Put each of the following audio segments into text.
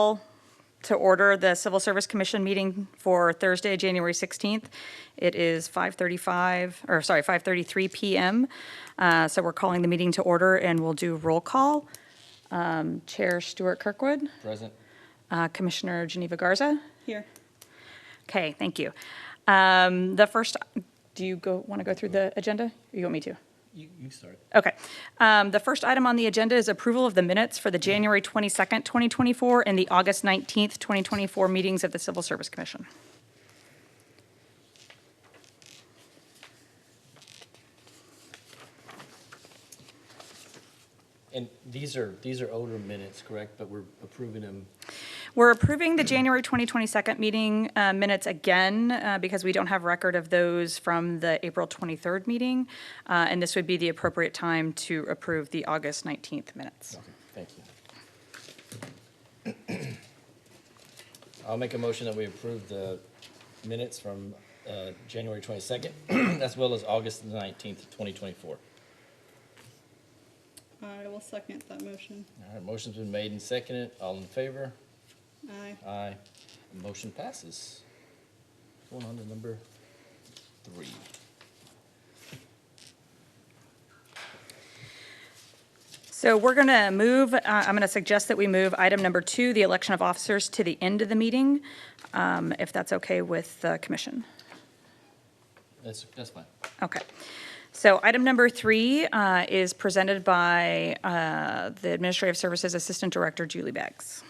To order the Civil Service Commission meeting for Thursday, January 16th. It is 5:33 p.m. So we're calling the meeting to order, and we'll do roll call. Chair Stuart Kirkwood. Present. Commissioner Geneva Garza. Here. Okay, thank you. Do you want to go through the agenda? Or you want me to? You start. Okay. The first item on the agenda is approval of the minutes for the January 22nd, 2024 and the August 19th, 2024 meetings of the Civil Service Commission. And these are older minutes, correct? But we're approving them. We're approving the January 2022 meeting minutes again because we don't have record of those from the April 23rd meeting. And this would be the appropriate time to approve the August 19th minutes. Okay, thank you. I'll make a motion that we approve the minutes from January 22nd as well as August 19th, 2024. I will second that motion. All right, motion's been made and seconded. All in favor? Aye. Aye. The motion passes. Going on to number 3. So we're going to move, I'm going to suggest that we move item number 2, the election of officers, to the end of the meeting, if that's okay with the commission. That's fine. Okay. So item number 3 is presented by the Administrative Services Assistant Director, Julie Beggs.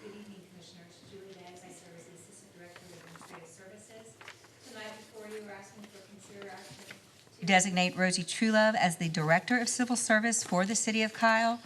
Good evening, Commissioners. Julie Beggs, I serve as the Assistant Director of Administrative Services. Tonight before you, we're asking for consideration to designate Rosie Truelove as the Director of Civil Service for the City of Kyle.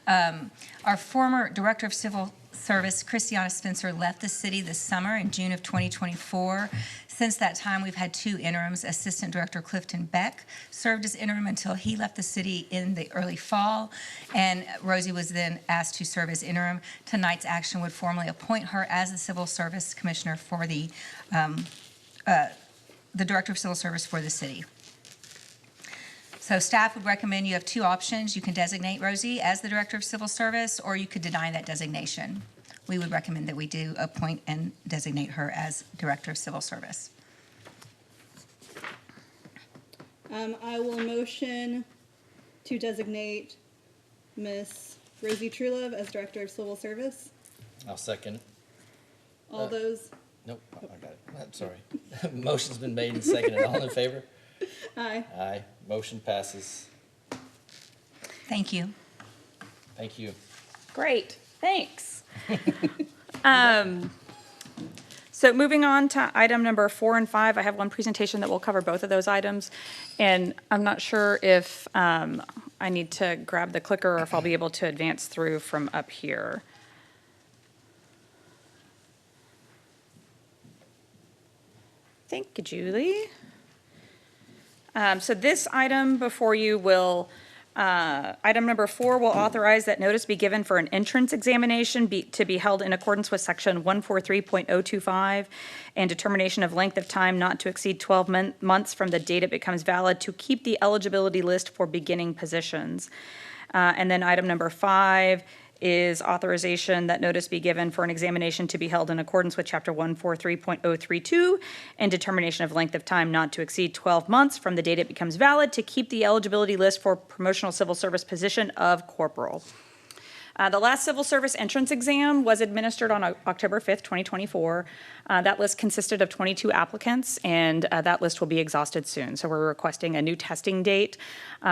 Our former Director of Civil Service, Christiana Spencer, left the city this summer in June of 2024. Since that time, we've had 2 interims. Assistant Director Clifton Beck served as interim until he left the city in the early fall, and Rosie was then asked to serve as interim. Tonight's action would formally appoint her as the Civil Service Commissioner for the Director of Civil Service for the city. So staff would recommend you have 2 options. You can designate Rosie as the Director of Civil Service, or you could deny that designation. We would recommend that we do appoint and designate her as Director of Civil Service. I will motion to designate Miss Rosie Truelove as Director of Civil Service. I'll second. All those. Nope, I got it. I'm sorry. Motion's been made and seconded. All in favor? Aye. Aye. Motion passes. Thank you. Thank you. Great, thanks. So moving on to item number 4 and 5, I have one presentation that will cover both of those items. And I'm not sure if I need to grab the clicker or if I'll be able to advance through from up here. Thank you, Julie. So this item before you will, item number 4 will authorize that notice be given for an entrance examination to be held in accordance with section 143.025 and determination of length of time not to exceed 12 months from the date it becomes valid to keep the eligibility list for beginning positions. And then item number 5 is authorization that notice be given for an examination to be held in accordance with Chapter 143.032 and determination of length of time not to exceed 12 months from the date it becomes valid to keep the eligibility list for promotional civil service position of corporal. The last civil service entrance exam was administered on October 5th, 2024. That list consisted of 22 applicants, and that list will be exhausted soon. So we're requesting a new testing date.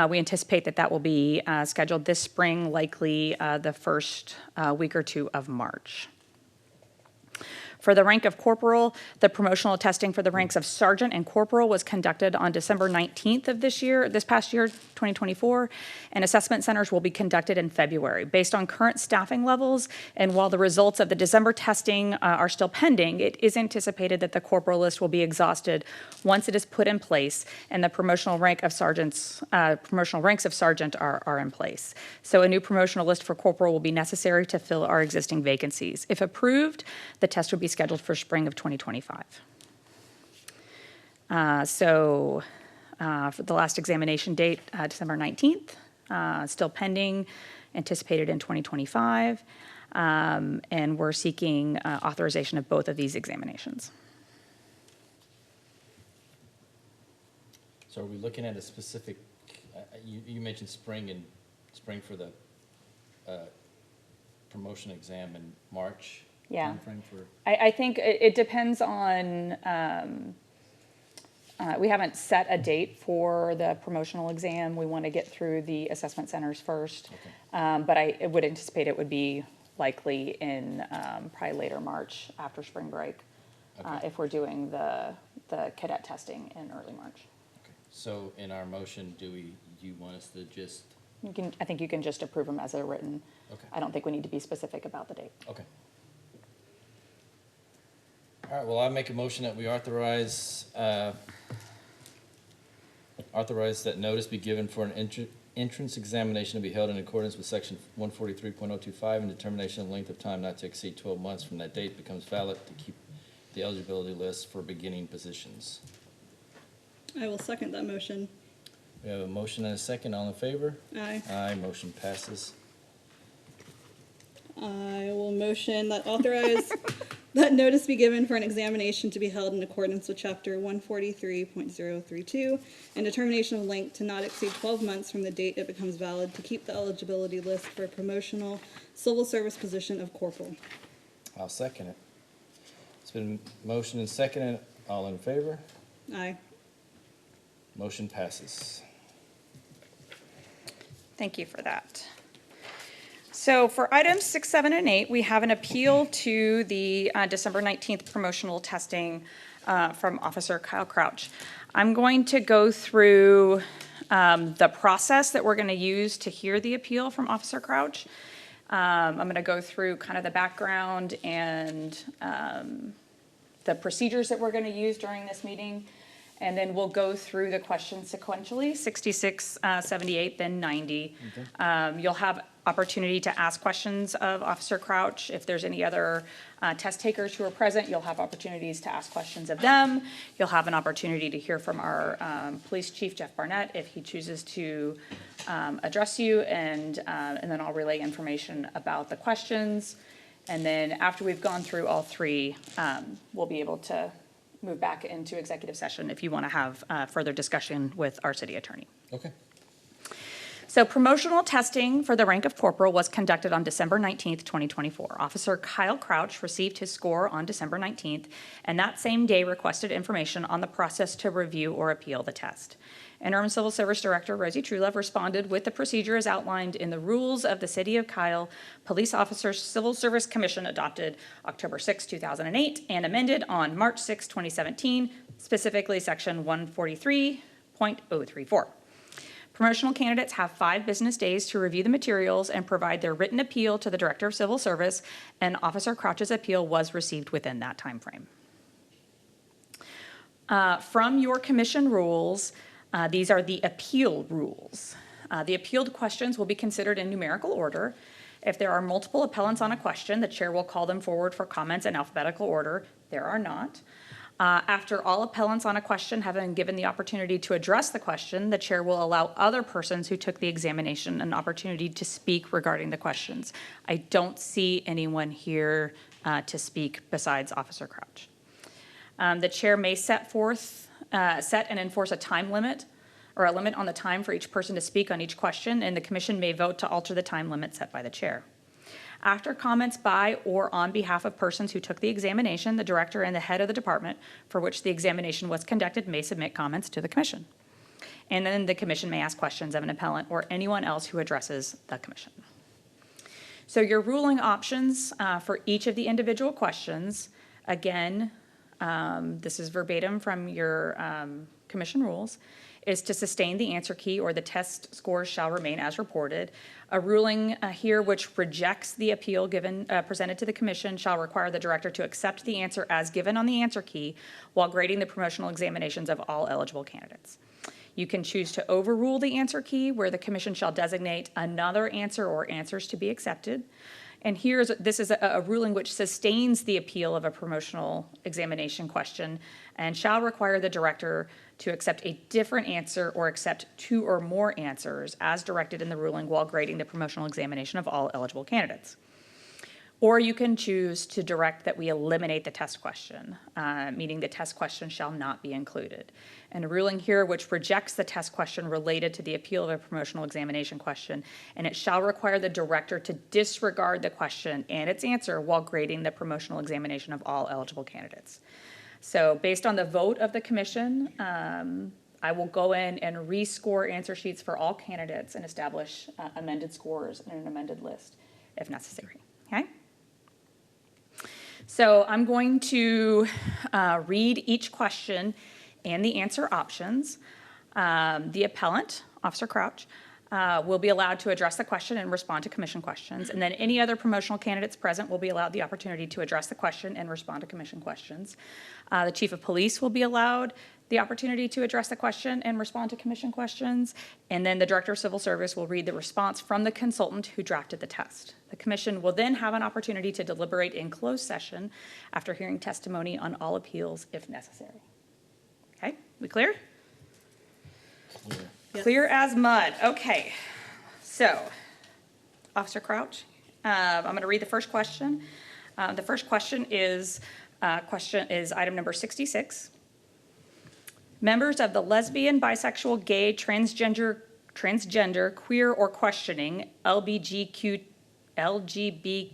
We anticipate that will be scheduled this spring, likely the first week or 2 of March. For the rank of corporal, the promotional testing for the ranks of sergeant and corporal was conducted on December 19th of this past year, 2024, and assessment centers will be conducted in February. Based on current staffing levels, and while the results of the December testing are still pending, it is anticipated that the corporal list will be exhausted once it is put in place and the promotional ranks of sergeant are in place. So a new promotional list for corporal will be necessary to fill our existing vacancies. If approved, the test would be scheduled for spring of 2025. For the last examination date, December 19th, still pending, anticipated in 2025. And we're seeking authorization of both of these examinations. So are we looking at a specific, you mentioned spring for the promotion exam in March? Yeah. Timeframe for, I think it depends on, we haven't set a date for the promotional exam. We want to get through the assessment centers first. Okay. But I would anticipate it would be likely in probably later March after spring break, Okay. if we're doing the cadet testing in early March. okay. So in our motion, you want us to just, I think you can just approve them as they're written. okay, I don't think we need to be specific about the date. okay. All right, well, I make a motion that we authorize that notice be given for an entrance examination to be held in accordance with section 143.025 and determination of length of time not to exceed 12 months from that date becomes valid to keep the eligibility list for beginning positions. I will second that motion. We have a motion and a second. All in favor? Aye. Aye, motion passes. I will motion that authorize that notice be given for an examination to be held in accordance with chapter 143.032 and determination of length to not exceed 12 months from the date it becomes valid to keep the eligibility list for a promotional civil service position of corporal. I'll second it. It's been motioned and seconded. All in favor? Aye. Motion passes. Thank you for that. So for items 6, 7, and 8, we have an appeal to the December 19th promotional testing from Officer Kyle Crouch. I'm going to go through the process that we're going to use to hear the appeal from Officer Crouch. I'm going to go through kind of the background and the procedures that we're going to use during this meeting. And then we'll go through the questions sequentially, 66, 78, then 90. Okay. You'll have opportunity to ask questions of Officer Crouch. If there's any other test takers who are present, you'll have opportunities to ask questions of them. You'll have an opportunity to hear from our Police Chief, Jeff Barnett, if he chooses to address you, and then I'll relay information about the questions. And then after we've gone through all three, we'll be able to move back into executive session if you want to have further discussion with our city attorney. Okay. So promotional testing for the rank of corporal was conducted on December 19th, 2024. Officer Kyle Crouch received his score on December 19th, and that same day requested information on the process to review or appeal the test. Interim Civil Service Director Rosie Truelove responded with the procedure as outlined in the rules of the City of Kyle Police Officers Civil Service Commission adopted October 6, 2008, and amended on March 6, 2017, specifically section 143.034. Promotional candidates have 5 business days to review the materials and provide their written appeal to the Director of Civil Service, and Officer Crouch's appeal was received within that time frame. From your commission rules, these are the appeal rules. The appealed questions will be considered in numerical order. If there are multiple appellants on a question, the chair will call them forward for comments in alphabetical order. There are not. After all appellants on a question have been given the opportunity to address the question, the chair will allow other persons who took the examination an opportunity to speak regarding the questions. I don't see anyone here to speak besides Officer Crouch. The chair may set and enforce a time limit or a limit on the time for each person to speak on each question, and the commission may vote to alter the time limit set by the chair. After comments by or on behalf of persons who took the examination, the director and the head of the department for which the examination was conducted may submit comments to the commission. And then the commission may ask questions of an appellant or anyone else who addresses the commission. So your ruling options for each of the individual questions, again, this is verbatim from your commission rules, is to sustain the answer key or the test scores shall remain as reported. A ruling here which rejects the appeal presented to the commission shall require the director to accept the answer as given on the answer key while grading the promotional examinations of all eligible candidates. You can choose to overrule the answer key where the commission shall designate another answer or answers to be accepted. And this is a ruling which sustains the appeal of a promotional examination question and shall require the director to accept a different answer or accept 2 or more answers as directed in the ruling while grading the promotional examination of all eligible candidates. Or you can choose to direct that we eliminate the test question, meaning the test question shall not be included. And a ruling here which rejects the test question related to the appeal of a promotional examination question, and it shall require the director to disregard the question and its answer while grading the promotional examination of all eligible candidates. So based on the vote of the commission, I will go in and rescore answer sheets for all candidates and establish amended scores and an amended list if necessary, okay? So I'm going to read each question and the answer options. The appellant, Officer Crouch, will be allowed to address the question and respond to commission questions. And then any other promotional candidates present will be allowed the opportunity to address the question and respond to commission questions. The chief of police will be allowed the opportunity to address the question and respond to commission questions. And then the director of civil service will read the response from the consultant who drafted the test. The commission will then have an opportunity to deliberate in closed session after hearing testimony on all appeals if necessary. Okay, we clear? Clear. Yes. Clear as mud. Okay. So, Officer Crouch, I'm going to read the first question. The first question is item number 66. Members of the lesbian, bisexual, gay, transgender, queer, or questioning LGBTQ, LBG.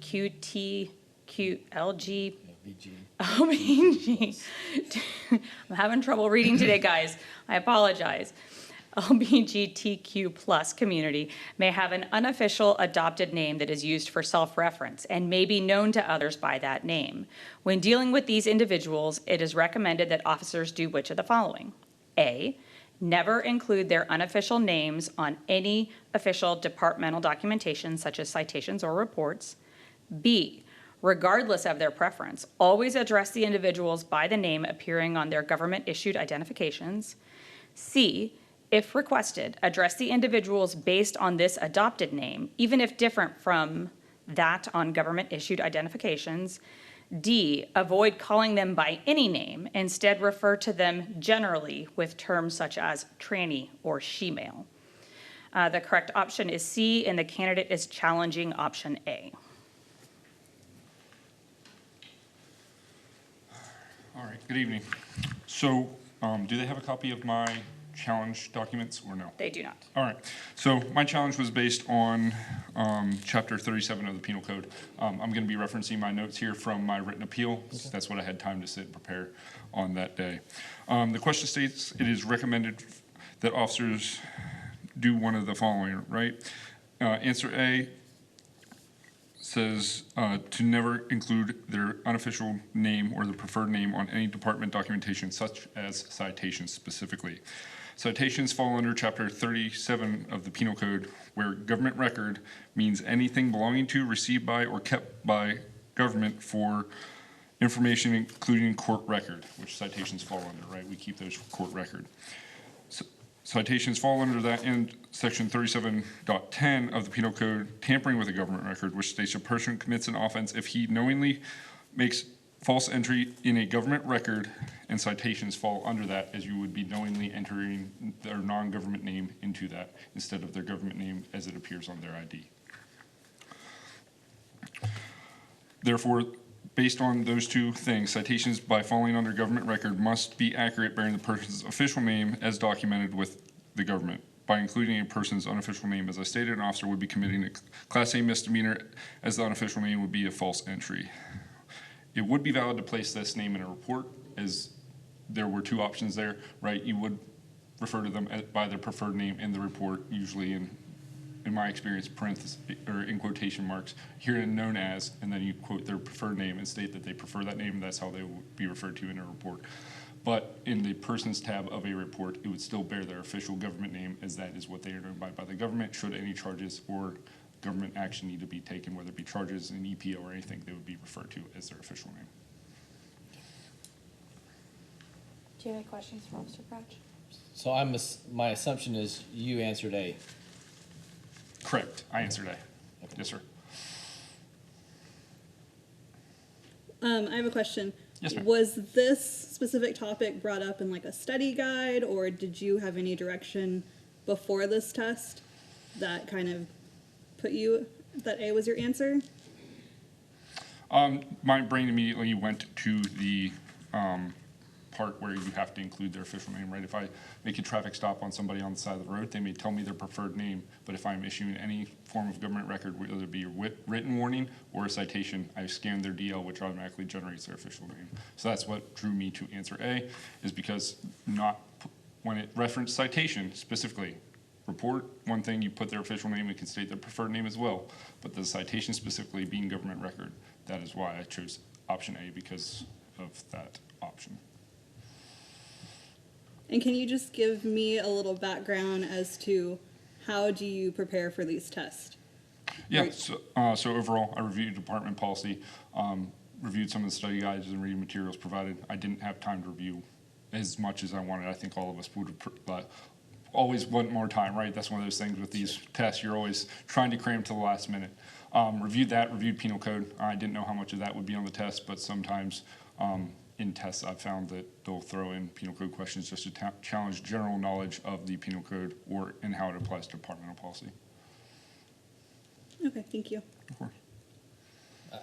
I'm having trouble reading today, guys. I apologize. LGBTQ plus community may have an unofficial adopted name that is used for self-reference and may be known to others by that name. When dealing with these individuals, it is recommended that officers do which of the following? A, never include their unofficial names on any official departmental documentation such as citations or reports. B, regardless of their preference, always address the individuals by the name appearing on their government-issued identifications. C, if requested, address the individuals based on this adopted name, even if different from that on government-issued identifications. D, avoid calling them by any name, instead refer to them generally with terms such as tranny or she-male. The correct option is C, and the candidate is challenging option A. All right, good evening. So, do they have a copy of my challenge documents or no? They do not. All right, so my challenge was based on Chapter 37 of the Penal Code. I'm going to be referencing my notes here from my written appeal. Okay. That's what I had time to sit and prepare on that day. The question states, it is recommended that officers do one of the following, right? Answer A says to never include their unofficial name or the preferred name on any department documentation, such as citations specifically. Citations fall under Chapter 37 of the Penal Code, where government record means anything belonging to, received by, or kept by government for information including court record, which citations fall under, right? We keep those for court record. Citations fall under that, and Section 37.10 of the Penal Code, tampering with a government record, which states a person commits an offense if he knowingly makes false entry in a government record, and citations fall under that, as you would be knowingly entering their non-government name into that instead of their government name as it appears on their ID. Therefore, based on those two things, citations by falling under government record must be accurate, bearing the person's official name as documented with the government. By including a person's unofficial name, as I stated, an officer would be committing a Class A misdemeanor, as the unofficial name would be a false entry. It would be valid to place this name in a report, as there were two options there, right? You would refer to them by their preferred name in the report, usually in my experience, parentheses or in quotation marks, herein known as, and then you quote their preferred name and state that they prefer that name, and that's how they will be referred to in a report. But in the persons tab of a report, it would still bear their official government name, as that is what they are known by the government. Should any charges or government action need to be taken, whether it be charges, an EPO, or anything, they would be referred to as their official name. Do you have any questions for Officer Crouch? So my assumption is you answered A. Correct. I answered A. Okay. Yes, sir. I have a question. Yes, ma'am. Was this specific topic brought up in like a study guide, or did you have any direction before this test that kind of put you, that A was your answer? My brain immediately went to the part where you have to include their official name, right? If I make a traffic stop on somebody on the side of the road, they may tell me their preferred name, but if I'm issuing any form of government record, whether it be a written warning or a citation, I scan their DL, which automatically generates their official name. So that's what drew me to answer A, is because when it referenced citation specifically, report one thing, you put their official name, it can state their preferred name as well, but the citation specifically being government record, that is why I chose option A, because of that option. And can you just give me a little background as to how do you prepare for these tests? Yeah, Right. so overall, I reviewed department policy, reviewed some of the study guides and reading materials provided. I didn't have time to review as much as I wanted. I think all of us would have always want more time, right? That's one of those things with these tests. You're always trying to cram to the last minute. Reviewed penal code. I didn't know how much of that would be on the test, but sometimes in tests I've found that they'll throw in penal code questions just to challenge general knowledge of the penal code and how it applies to departmental policy. Okay, thank you. Of course.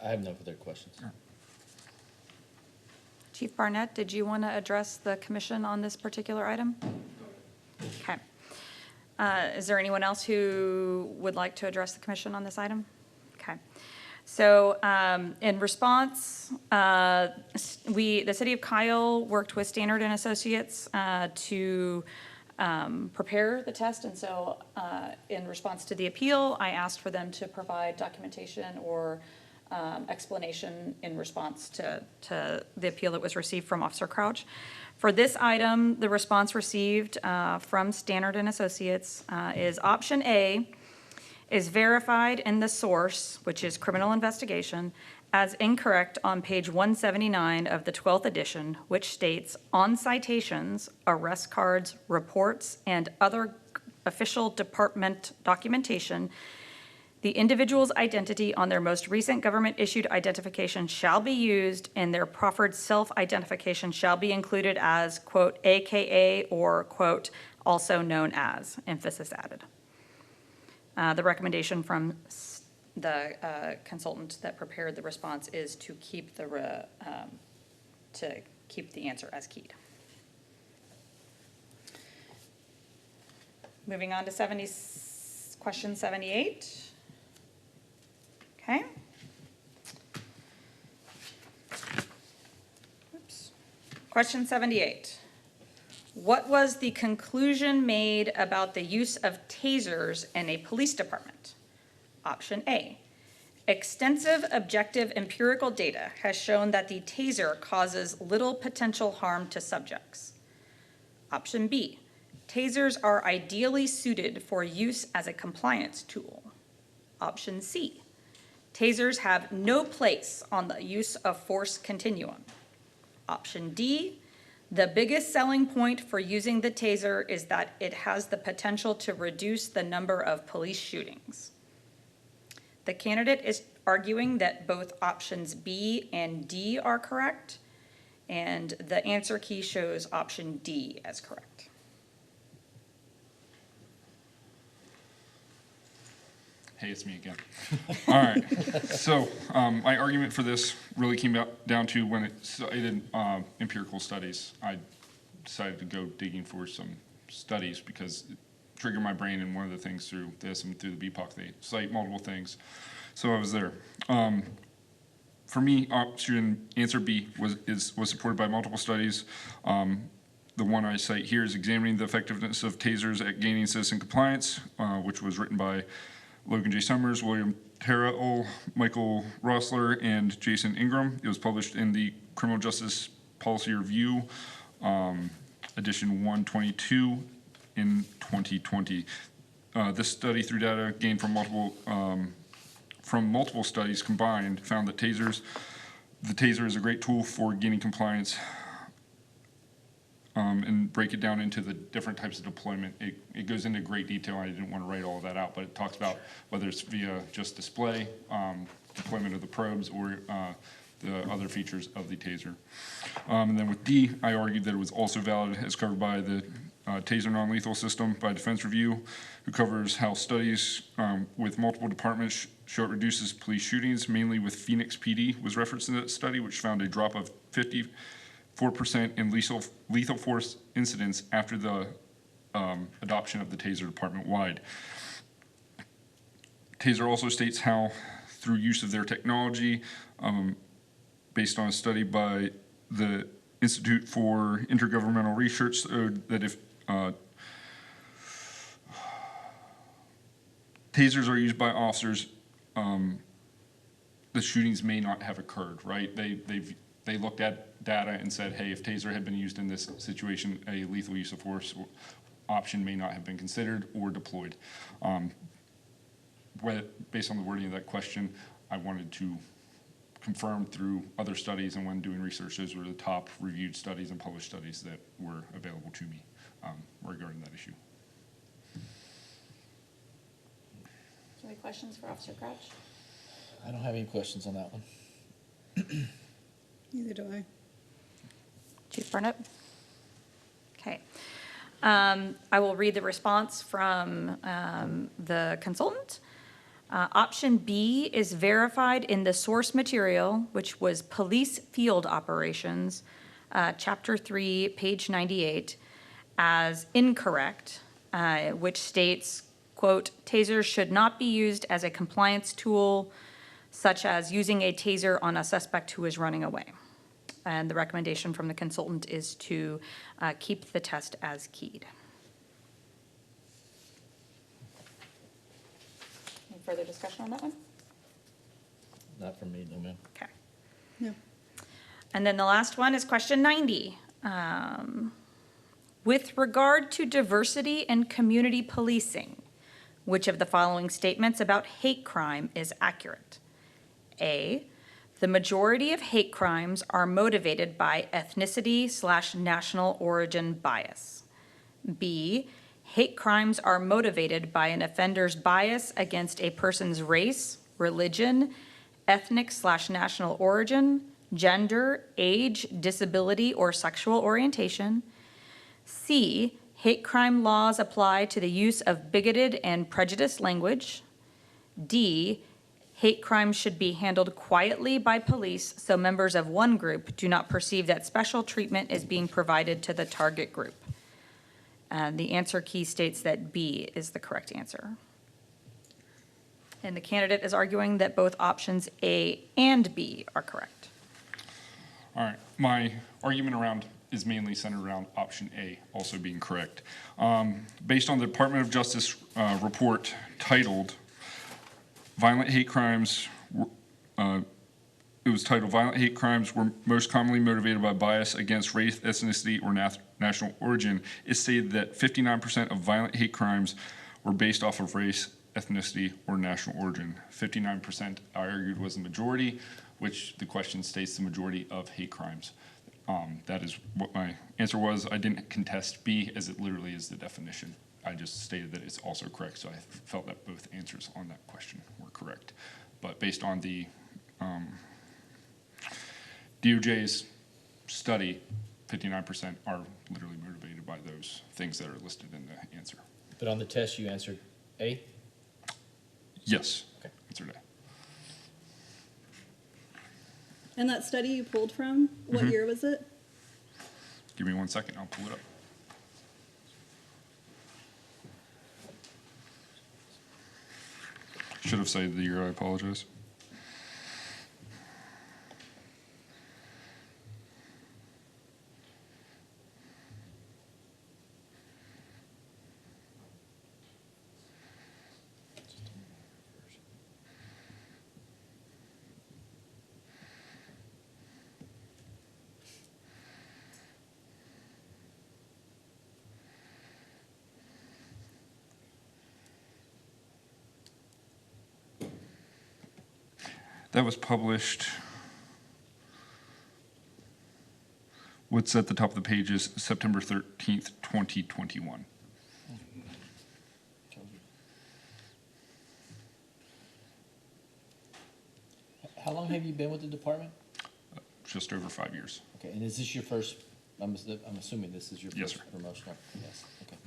I have no further questions. Chief Barnett, did you want to address the commission on this particular item? Okay. Is there anyone else who would like to address the commission on this item? Okay. So in response, the city of Kyle worked with Standard and Associates to prepare the test. And so in response to the appeal, I asked for them to provide documentation or explanation in response to the appeal that was received from Officer Crouch. For this item, the response received from Standard and Associates is option A is verified in the source, which is criminal investigation, as incorrect on page 179 of the 12th edition, which states, on citations, arrest cards, reports, and other official department documentation, the individual's identity on their most recent government-issued identification shall be used, and their proffered self-identification shall be included as, quote, AKA, or, quote, also known as, emphasis added. The recommendation from the consultant that prepared the response is to keep the answer as keyed. Moving on to question 78. Okay. Oops. Question 78. What was the conclusion made about the use of tasers in a police department? Option A. Extensive objective empirical data has shown that the taser causes little potential harm to subjects. Option B. Tasers are ideally suited for use as a compliance tool. Option C. Tasers have no place on the use of force continuum. Option D. The biggest selling point for using the taser is that it has the potential to reduce the number of police shootings. The candidate is arguing that both options B and D are correct, and the answer key shows option D as correct. Hey, it's me again. All right. So my argument for this really came down to when it cited empirical studies. I decided to go digging for some studies because it triggered my brain, and one of the things through this and through the BPOC, they cite multiple things. So I was there. For me, option answer B was supported by multiple studies. The one I cite here is examining the effectiveness of tasers at gaining citizen compliance, which was written by Logan J. Summers, William Terrell, Michael Rossler, and Jason Ingram. It was published in the Criminal Justice Policy Review, edition 122 in 2020. This study, through data gained from multiple studies combined, found that the taser is a great tool for gaining compliance, and break it down into the different types of deployment. It goes into great detail. I didn't want to write all of that out, but it talks about whether it's via just display, deployment of the probes, or the other features of the taser. And then with D, I argued that it was also valid as covered by the Taser Non-Lethal System by Defense Review, who covers how studies with multiple departments show it reduces police shootings, mainly with Phoenix PD was referenced in that study, which found a drop of 54% in lethal force incidents after the adoption of the Taser department-wide. Taser also states how, through use of their technology, based on a study by the Institute for Intergovernmental Research, that if tasers are used by officers, the shootings may not have occurred, right? They looked at data and said, hey, if taser had been used in this situation, a lethal use of force option may not have been considered or deployed. Based on the wording of that question, I wanted to confirm through other studies, and when doing research, those were the top reviewed studies and published studies that were available to me regarding that issue. Any questions for Officer Crouch? I don't have any questions on that one. Neither do I. Chief Burnett? Okay. I will read the response from the consultant. Option B is verified in the source material, which was Police Field Operations, Chapter 3, page 98, as incorrect, which states, quote, tasers should not be used as a compliance tool, such as using a taser on a suspect who is running away. And the recommendation from the consultant is to keep the test as keyed. Any further discussion on that one? Not from me, no, ma'am. Okay. No. And then the last one is question 90. With regard to diversity and community policing, which of the following statements about hate crime is accurate? A, the majority of hate crimes are motivated by ethnicity/national origin bias. B, hate crimes are motivated by an offender's bias against a person's race, religion, ethnic/national origin, gender, age, disability, or sexual orientation. C, hate crime laws apply to the use of bigoted and prejudiced language. D, hate crimes should be handled quietly by police so members of one group do not perceive that special treatment is being provided to the target group. And the answer key states that B is the correct answer. And the candidate is arguing that both options A and B are correct. All right, my argument is mainly centered around option A also being correct. Based on the Department of Justice report titled Violent Hate Crimes, it was titled Violent Hate Crimes were most commonly motivated by bias against race, ethnicity, or national origin. It stated that 59% of violent hate crimes were based off of race, ethnicity, or national origin. 59% I argued was the majority, which the question states the majority of hate crimes. That is what my answer was. I didn't contest B, as it literally is the definition. I just stated that it's also correct, so I felt that both answers on that question were correct. But based on the DOJ's study, 59% are literally motivated by those things that are listed in the answer. But on the test, you answered A? Yes, Okay. answered A. And that study you pulled from, what year was it? Give me 1 second, I'll pull it up. Should have cited the year, I apologize. That was published, what's at the top of the page is September 13th, 2021. How long have you been with the department? Just over 5 years. Okay, and is this your first I'm assuming this is your Yes, first sir. promotional? Yes, okay.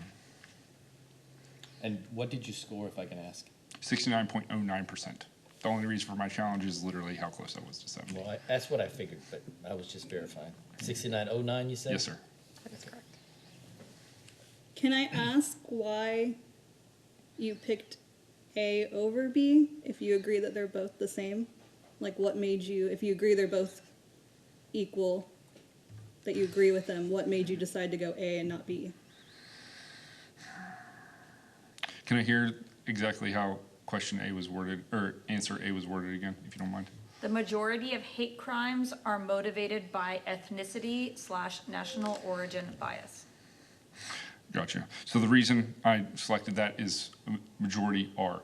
And what did you score, if I can ask? 69.09%. The only reason for my challenge is literally how close I was to 70. Well, that's what I figured, but I was just verifying. 6909, you said? Yes, sir. That is correct. Can I ask why you picked A over B if you agree that they're both the same? Like, what made you, if you agree they're both equal, that you agree with them, what made you decide to go A and not B? Can I hear exactly how question A was worded, or answer A was worded again, if you don't mind? The majority of hate crimes are motivated by ethnicity/national origin bias. Gotcha. So the reason I selected that is majority are.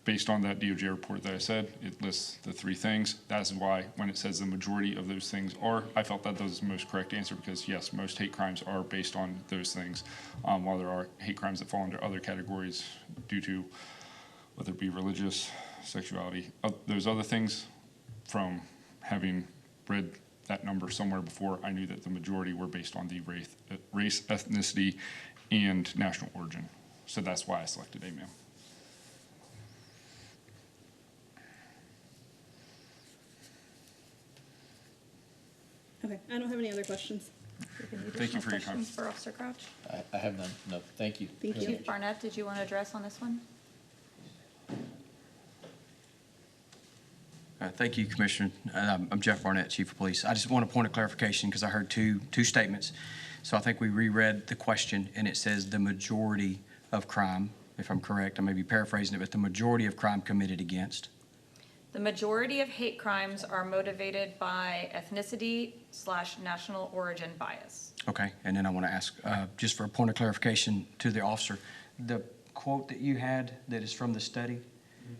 Based on that DOJ report that I said, it lists the three things. That's why when it says the majority of those things are, I felt that was the most correct answer because yes, most hate crimes are based on those things. While there are hate crimes that fall under other categories due to whether it be religious, sexuality, those other things, from having read that number somewhere before, I knew that the majority were based on the race, ethnicity, and national origin. So that's why I selected A, ma'am. Okay, I don't have any other questions. Thank you for your time. Questions for Officer Crouch? I have none, no, thank you. Thank you. Chief Barnett, did you want to address on this one? Thank you, Commissioner. I'm Jeff Barnett, Chief of Police. I just want a point of clarification because I heard two statements. So I think we reread the question, and it says the majority of crime, if I'm correct. I may be paraphrasing it, but the majority of crime committed against. The majority of hate crimes are motivated by ethnicity/national origin bias. Okay, and then I want to ask, just for a point of clarification to the officer, the quote that you had that is from the study,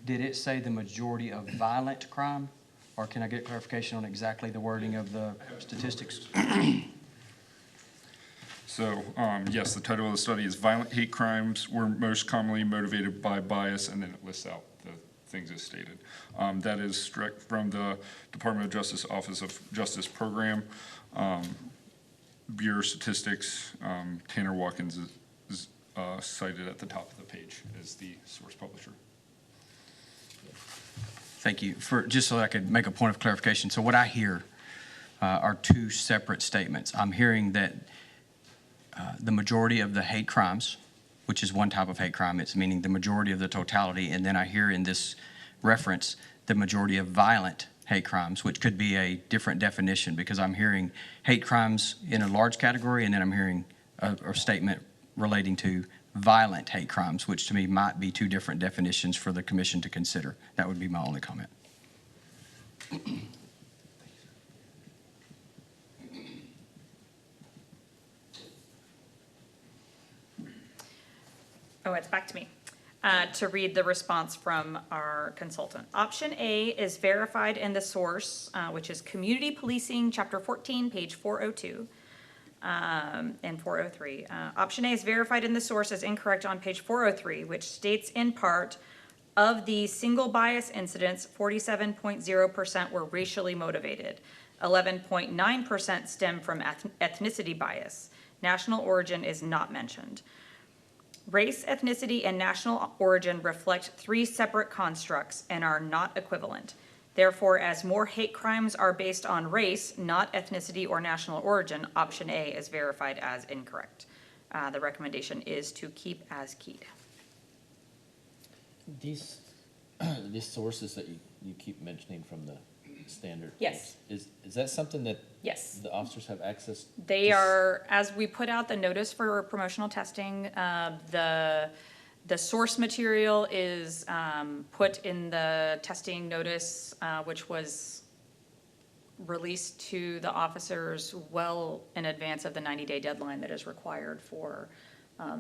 did it say the majority of violent crime? Or can I get clarification on exactly the wording of the statistics? So, yes, the title of the study is Violent Hate Crimes Were Most Commonly Motivated by Bias, and then it lists out the things as stated. That is direct from the Department of Justice Office of Justice Program. Bureau Statistics, Tanner Watkins is cited at the top of the page as the source publisher. Thank you. Just so I could make a point of clarification. So what I hear are two separate statements. I'm hearing that the majority of the hate crimes, which is one type of hate crime, it's meaning the majority of the totality, and then I hear in this reference the majority of violent hate crimes, which could be a different definition because I'm hearing hate crimes in a large category, and then I'm hearing a statement relating to violent hate crimes, which to me might be two different definitions for the commission to consider. That would be my only comment. Oh, it's back to me to read the response from our consultant. Option A is verified in the source, which is Community Policing, Chapter 14, page 402 and 403. Option A is verified in the source as incorrect on page 403, which states in part, of the single bias incidents, 47.0% were racially motivated. 11.9% stem from ethnicity bias. National origin is not mentioned. Race, ethnicity, and national origin reflect three separate constructs and are not equivalent. Therefore, as more hate crimes are based on race, not ethnicity or national origin, option A is verified as incorrect. The recommendation is to keep as keyed. These sources that you keep mentioning from the standard. Yes. Is that something that Yes. the officers have access? They are, as we put out the notice for promotional testing, the source material is put in the testing notice, which was released to the officers well in advance of the 90-day deadline that is required for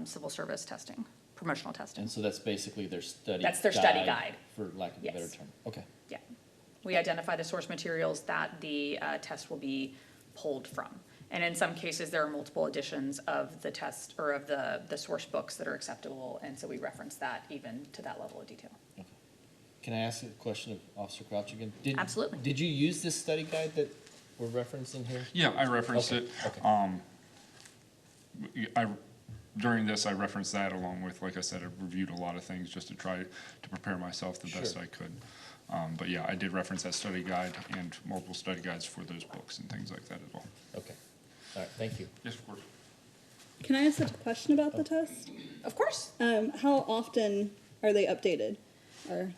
civil service testing, promotional testing. And so that's basically their study. That's their study guide. For lack of a better Yes. term. Okay. Yeah. We identify the source materials that the test will be pulled from. And in some cases, there are multiple editions of the test or of the source books that are acceptable, and so we reference that even to that level of detail. Can I ask a question of Officer Crouch again? Absolutely. Did you use this study guide that were referenced in here? Yeah, I referenced Okay, it. okay. During this, I referenced that along with, like I said, I reviewed a lot of things just to try to prepare myself the best Sure. I could. But yeah, I did reference that study guide and multiple study guides for those books and things like that as well. Okay. All right, thank you. Yes, of course. Can I ask a question about the test? Of course. How often are they updated? Or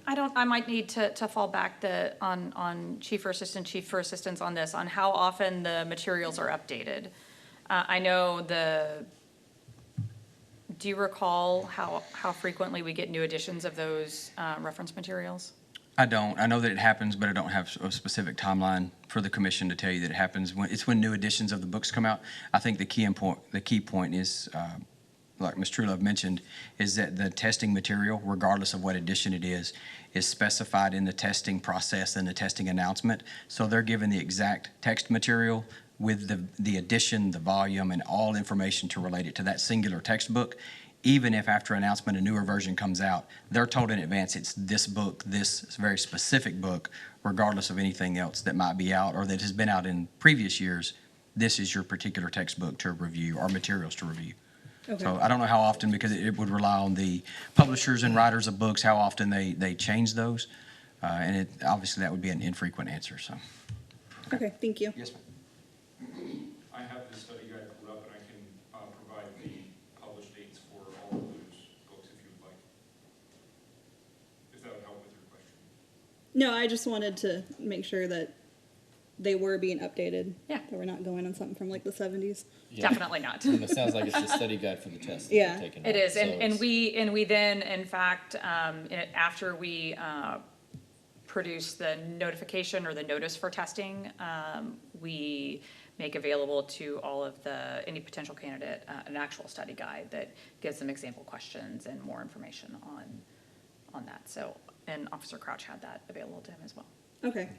I might need to fall back on chief or assistants on this, on how often the materials are updated. I know do you recall how frequently we get new editions of those, reference materials? I don't. I know that it happens, but I don't have a specific timeline for the commission to tell you that it happens. When new editions of the books come out. I think the key point is, like Ms. Truelove mentioned, is that the testing material, regardless of what edition it is specified in the testing process and the testing announcement. So they're given the exact text material with the edition, the volume, and all information to relate it to that singular textbook. Even if after announcement a newer version comes out, they're told in advance it's this book, this very specific book, regardless of anything else that might be out or that has been out in previous years. This is your particular textbook to review or materials to review. okay. So I don't know how often, because it would rely on the publishers and writers of books, how often they change those. And obviously that would be an infrequent answer, so. Okay, thank you. Yes, ma'am. I have the study guide pulled up, and I can provide the published dates for all of those books if you would like. If that would help with your question. No, I just wanted to make sure that they were being updated. Yeah. That we're not going on something from like the 70s. Yeah. Definitely not. And it sounds like it's the study guide for the test. that Yeah. they're taking It out, is, so and it's- we then, in fact, after we produce the notification or the notice for testing, we make available to all of any potential candidate an actual study guide that gives them example questions and more information on that. So, and Officer Crouch had that available to him as well. Okay.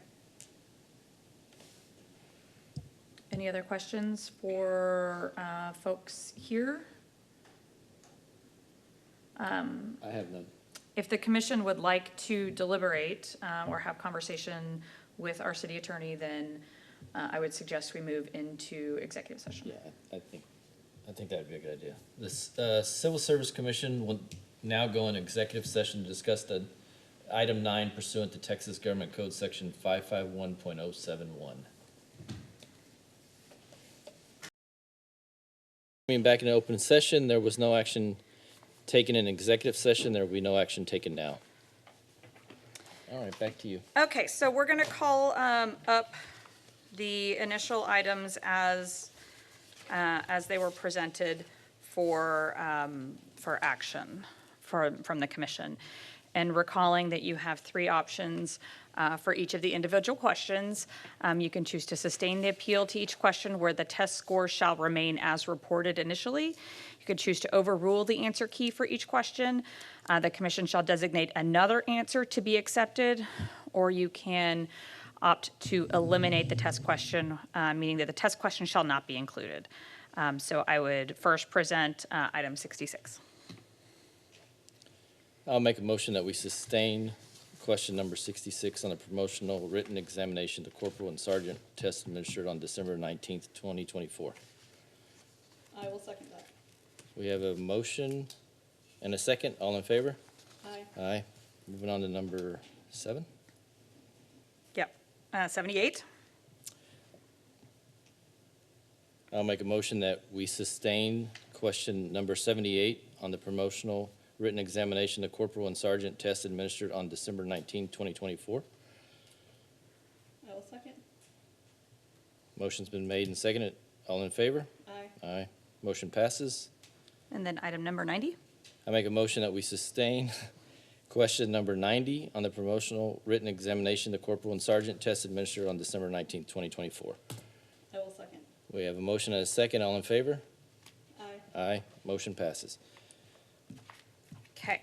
Any other questions for folks here? I have none. If the commission would like to deliberate or have conversation with our city attorney, then I would suggest we move into executive session. Yeah, I think that would be a good idea. The Civil Service Commission will now go in executive session to discuss the item 9 pursuant to Texas Government Code Section 551.071. Coming back into open session, there was no action taken in executive session. There will be no action taken now. All right, back to you. Okay, so we're going to call up the initial items as they were presented for action from the commission. And recalling that you have three options for each of the individual questions. You can choose to sustain the appeal to each question where the test score shall remain as reported initially. You could choose to overrule the answer key for each question. The commission shall designate another answer to be accepted, or you can opt to eliminate the test question, meaning that the test question shall not be included. So I would first present item 66. I'll make a motion that we sustain question number 66 on the promotional written examination, the corporal and sergeant test administered on December 19th, 2024. I will second that. We have a motion and a second. All in favor? Aye. Aye. Moving on to number 7. Yep, 78. I'll make a motion that we sustain question number 78 on the promotional written examination, the corporal and sergeant test administered on December 19th, 2024. I will second. Motion's been made and seconded. All in favor? Aye. Aye. Motion passes. And then item number 90. I make a motion that we sustain question number 90 on the promotional written examination, the corporal and sergeant test administered on December 19th, 2024. I will second. We have a motion and a second. All in favor? Aye. Aye. Motion passes. Okay,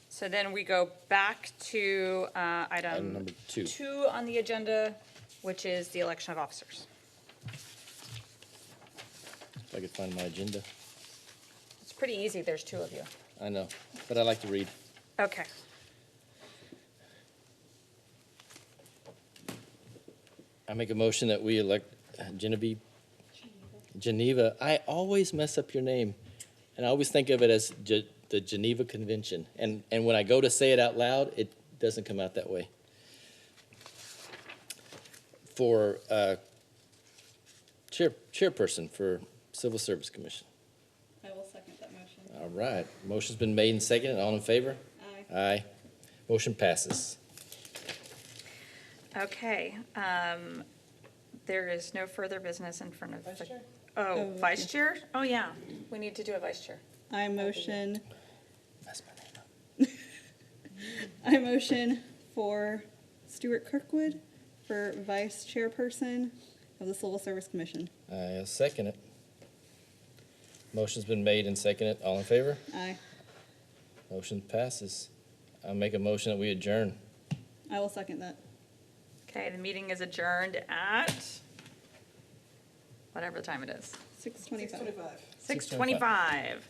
so then we go back to Item item number 2. 2 on the agenda, which is the election of officers. If I could find my agenda. It's pretty easy, there's 2 of you. I know, but I like to read. Okay. make a motion that we elect Geneva. I always mess up your name, and I always think of it as the Geneva Convention. And when I go to say it out loud, it doesn't come out that way. For chairperson for Civil Service Commission. I will second that motion. All right, motion's been made and seconded. All in favor? Aye. Aye. Motion passes. Okay, there is no further business in front of the. Vice Chair? Oh, Vice Chair? Oh, yeah, we need to do a Vice Chair. I motion, That's my name. I motion for Stuart Kirkwood for Vice Chairperson of the Civil Service Commission. I'll second it. Motion's been made and seconded. All in favor? Aye. Motion passes. I'll make a motion that we adjourn. I will second that. Okay, the meeting is adjourned at whatever time it is. 6:25. 6:25.